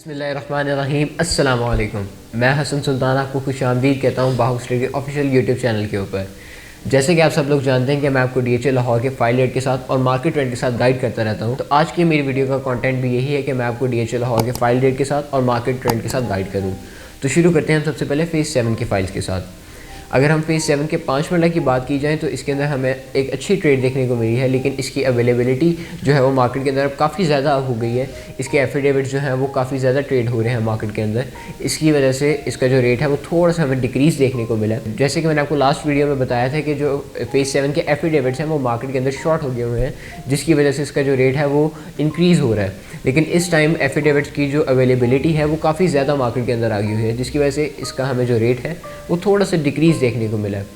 बिस्मिल्लाहिर्रहमानिर्रहीम। अस्सलाम वालेकुम। मैं हसन सुल्तान आपको खुशामदीद कहता हूँ बाहू स्टडी ऑफिशियल यूट्यूब चैनल के ऊपर। जैसे कि आप सब लोग जानते हैं कि मैं आपको DHA लाहौर के फाइल रेट के साथ और मार्केट ट्रेंड के साथ गाइड करता रहता हूँ। तो आज की मेरी वीडियो का कंटेंट भी यही है कि मैं आपको DHA लाहौर के फाइल रेट के साथ और मार्केट ट्रेंड के साथ गाइड करूँ। तो शुरू करते हैं हम सबसे पहले फेज़ 7 के फाइल्स के साथ। अगर हम फेज़ 7 के 5 मिनट की बात की जाए तो इसके अंदर हमें एक अच्छी ट्रेड देखने को मिली है, लेकिन इसकी अवेलेबिलिटी जो है वो मार्केट के अंदर अब काफ़ी ज़्यादा हो गई है। इसके एफिडेविट्स जो हैं वो काफ़ी ज़्यादा ट्रेड हो रहे हैं मार्केट के अंदर। इसकी वजह से इसका जो रेट है वो थोड़ा सा हमें डिक्रीज़ देखने को मिला है। जैसे कि मैंने आपको लास्ट वीडियो में बताया था कि जो फेज़ 7 के एफिडेविट्स हैं वो मार्केट के अंदर शॉर्ट हो गए हुए हैं, जिसकी वजह से इसका जो रेट है वो इंक्रीज़ हो रहा है। लेकिन इस टाइम एफिडेविट्स की जो अवेलेबिलिटी है वो काफ़ी ज़्यादा मार्केट के अंदर आ गई हुई है, जिसकी वजह से इसका हमें जो रेट है वो थोड़ा सा डिक्रीज़ देखने को मिला है।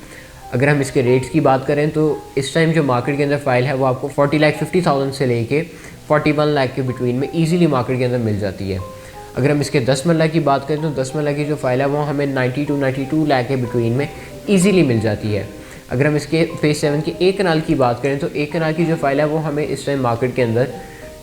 अगर हम इसके रेट्स की बात करें तो इस टाइम जो मार्केट के अंदर फ़ाइल है वो आपको 40,50,000 से लेके 41 लाख के बिटवीन में ईज़िली मार्केट के अंदर मिल जाती है। अगर हम इसके 10 मरला की बात करें तो 10 मरला की जो फ़ाइल है वो हमें 92 लाख के बिटवीन में ईज़िली मिल जाती है। अगर हम इसके फेज़ 7 के एक कनाल की बात करें तो एक कनाल की जो फ़ाइल है वो हमें इस टाइम मार्केट के अंदर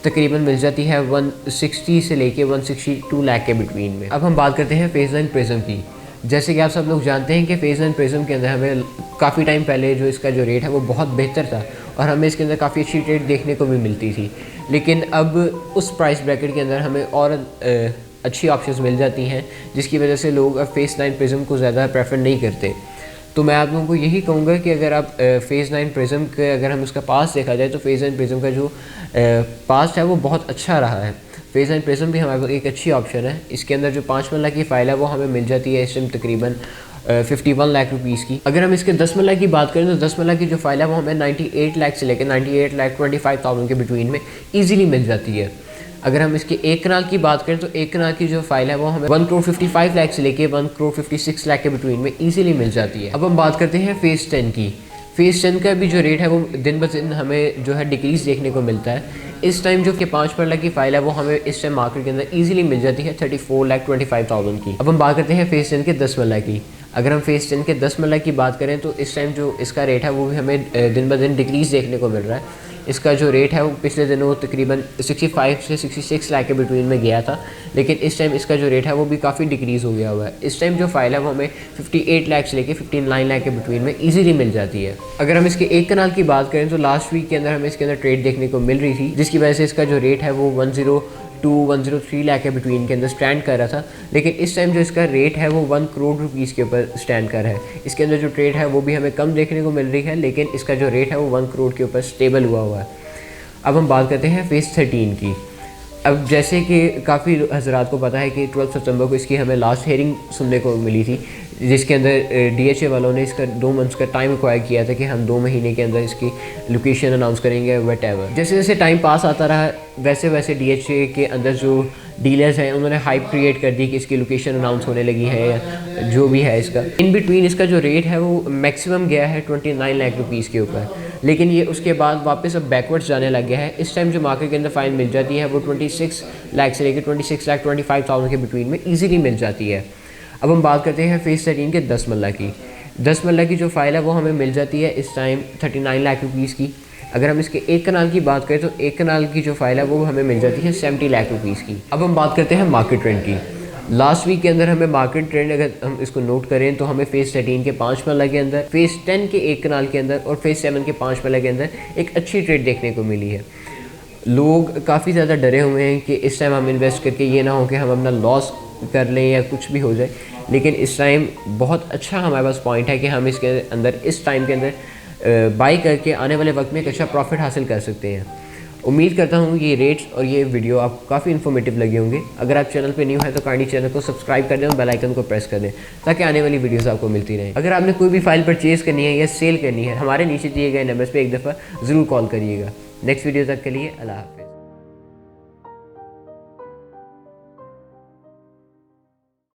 तकरीबन मिल जाती है 160 से लेके 162 लाख के बिटवीन में। अब हम बात करते हैं फेज़ 9 प्रिज्म की। जैसे कि आप सब लोग जानते हैं कि फेज़ 9 प्रिज्म के अंदर हमें काफ़ी टाइम पहले जो इसका जो रेट है वो बहुत बेहतर था और हमें इसके अंदर काफ़ी अच्छी ट्रेड देखने को भी मिलती थी। लेकिन अब उस प्राइस ब्रैकेट के अंदर हमें और अच्छी ऑप्शंस मिल जाती हैं, जिसकी वजह से लोग अब फेज़ 9 प्रिज्म को ज़्यादा प्रेफर नहीं करते। तो मैं आप लोगों को यही कहूँगा कि अगर आप फेज़ 9 प्रिज्म के अगर हम इसका पास्ट देखा जाए तो फेज़ 9 प्रिज्म का जो पास्ट है वो बहुत अच्छा रहा है। फेज़ 9 प्रिज्म भी हमारे पास एक अच्छी ऑप्शन है। इसके अंदर जो 5 मरला की फ़ाइल है वो हमें मिल जाती है इस टाइम तकरीबन 51 लाख रुपीज़ की। अगर हम इसके 10 मरला की बात करें तो 10 मरला की जो फ़ाइल है वो हमें 98 लाख से लेकर 98,25,000 के बिटवीन में ईज़िली मिल जाती है। अगर हम इसके एक कनाल की बात करें तो एक कनाल की जो फाइल है वो हमें 1,55 लाख से लेके 1,56 लाख के बिटवीन में ईजिली मिल जाती है। अब हम बात करते हैं फेज़ 10 की। फेज़ 10 का भी जो रेट है वो दिन ब दिन हमें जो है डिक्रीज़ देखने को मिलता है। इस टाइम जो कि 5 मरला की फ़ाइल है वो हमें इस टाइम मार्केट के अंदर ईजिली मिल जाती है 34,25,000 की। अब हम बात करते हैं फेज़ 10 के 10 मरला की। अगर हम फेज़ 10 के 10 मरला की बात करें तो इस टाइम जो इसका रेट है वो भी हमें दिन ब दिन डिक्रीज़ देखने को मिल रहा है। इसका जो रेट है वो पिछले दिनों तकरीबन 65 से 66 लाख के बिटवीन में गया था, लेकिन इस टाइम इसका जो रेट है वो भी काफ़ी डिक्रीज़ हो गया हुआ है। इस टाइम जो फाइल है वो हमें 58 लाख से लेके 59 लाख के बिटवीन में ईजिली मिल जाती है। अगर हम इसके एक कनाल की बात करें तो लास्ट वीक के अंदर हमें इसके अंदर ट्रेड देखने को मिल रही थी, जिसकी वजह से इसका जो रेट है वो 102-103 लाख के बिटवीन के अंदर स्टैंड कर रहा था। लेकिन इस टाइम जो इसका रेट है वो 1 करोड़ रुपीज़ के ऊपर स्टैंड कर रहा है। इसके अंदर जो ट्रेड है वो भी हमें कम देखने को मिल रही है, लेकिन इसका जो रेट है वो 1 करोड़ के ऊपर स्टेबल हुआ है। अब हम बात करते हैं फेज़ 13 की। अब जैसे कि काफ़ी हज़रात को पता है कि 12 सितंबर को इसकी हमें लास्ट हेयरिंग सुनने को मिली थी, जिसके अंदर DHA वालों ने इसका 2 मंथ्स का टाइम रिक्वायर किया था कि हम 2 महीने के अंदर इसकी लोकेशन अनाउंस करेंगे व्हाटएवर। जैसे जैसे टाइम पास आता रहा वैसे वैसे DHA के अंदर जो डीलर्स हैं उन्होंने हाइप क्रिएट कर दी कि इसकी लोकेशन अनाउंस होने लगी है या जो भी है। इसका इन बिटवीन इसका जो रेट है वो मैक्सिमम गया है 29 लाख रुपीज़ के ऊपर, लेकिन ये उसके बाद वापस अब बैकवर्ड्स जाने लग गया है। इस टाइम जो मार्केट के अंदर फाइल मिल जाती है वो 26 लाख से लेकर 26,25,000 के बिटवीन में ईजिली मिल जाती है। अब हम बात करते हैं फेज़ 13 के 10 मरला की। 10 मरला की जो फाइल है वो हमें मिल जाती है इस टाइम 39 लाख रुपीज़ की। अगर हम इसके एक कनाल की बात करें तो एक कनाल की जो फाइल है वो हमें मिल जाती है 70 लाख रुपीज़ की। अब हम बात करते हैं मार्केट ट्रेंड की। लास्ट वीक के अंदर हमें मार्केट ट्रेंड अगर हम इसको नोट करें तो हमें फेज़ 13 के 5 मरला के अंदर, फेज़ 10 के एक कनाल के अंदर और फेज़ 7 के 5 मरला के अंदर एक अच्छी ट्रेड देखने को मिली है। लोग काफ़ी ज़्यादा डरे हुए हैं कि इस टाइम हम इन्वेस्ट करके ये ना हो कि हम अपना लॉस कर लें या कुछ भी हो जाए, लेकिन इस टाइम बहुत अच्छा हमारे पास पॉइंट है कि हम इसके अंदर इस टाइम के अंदर बाई करके आने वाले वक्त में एक अच्छा प्रॉफिट हासिल कर सकते हैं। उम्मीद करता हूँ कि ये रेट्स और ये वीडियो आपको काफ़ी इन्फॉर्मेटिव लगे होंगे। अगर आप चैनल पे न्यू है तो काइंडली चैनल को सब्सक्राइब कर दें और बेल आइकन को प्रेस कर दें ताकि आने वाली वीडियोस आपको मिलती रहें। अगर आपने कोई भी फाइल परचेज़ करनी है या सेल करनी है, हमारे नीचे दिए गए नंबर्स पे एक दफ़ा ज़रूर कॉल करिएगा। नेक्स्ट वीडियो तक के लिए अल्लाह हाफ़िज़।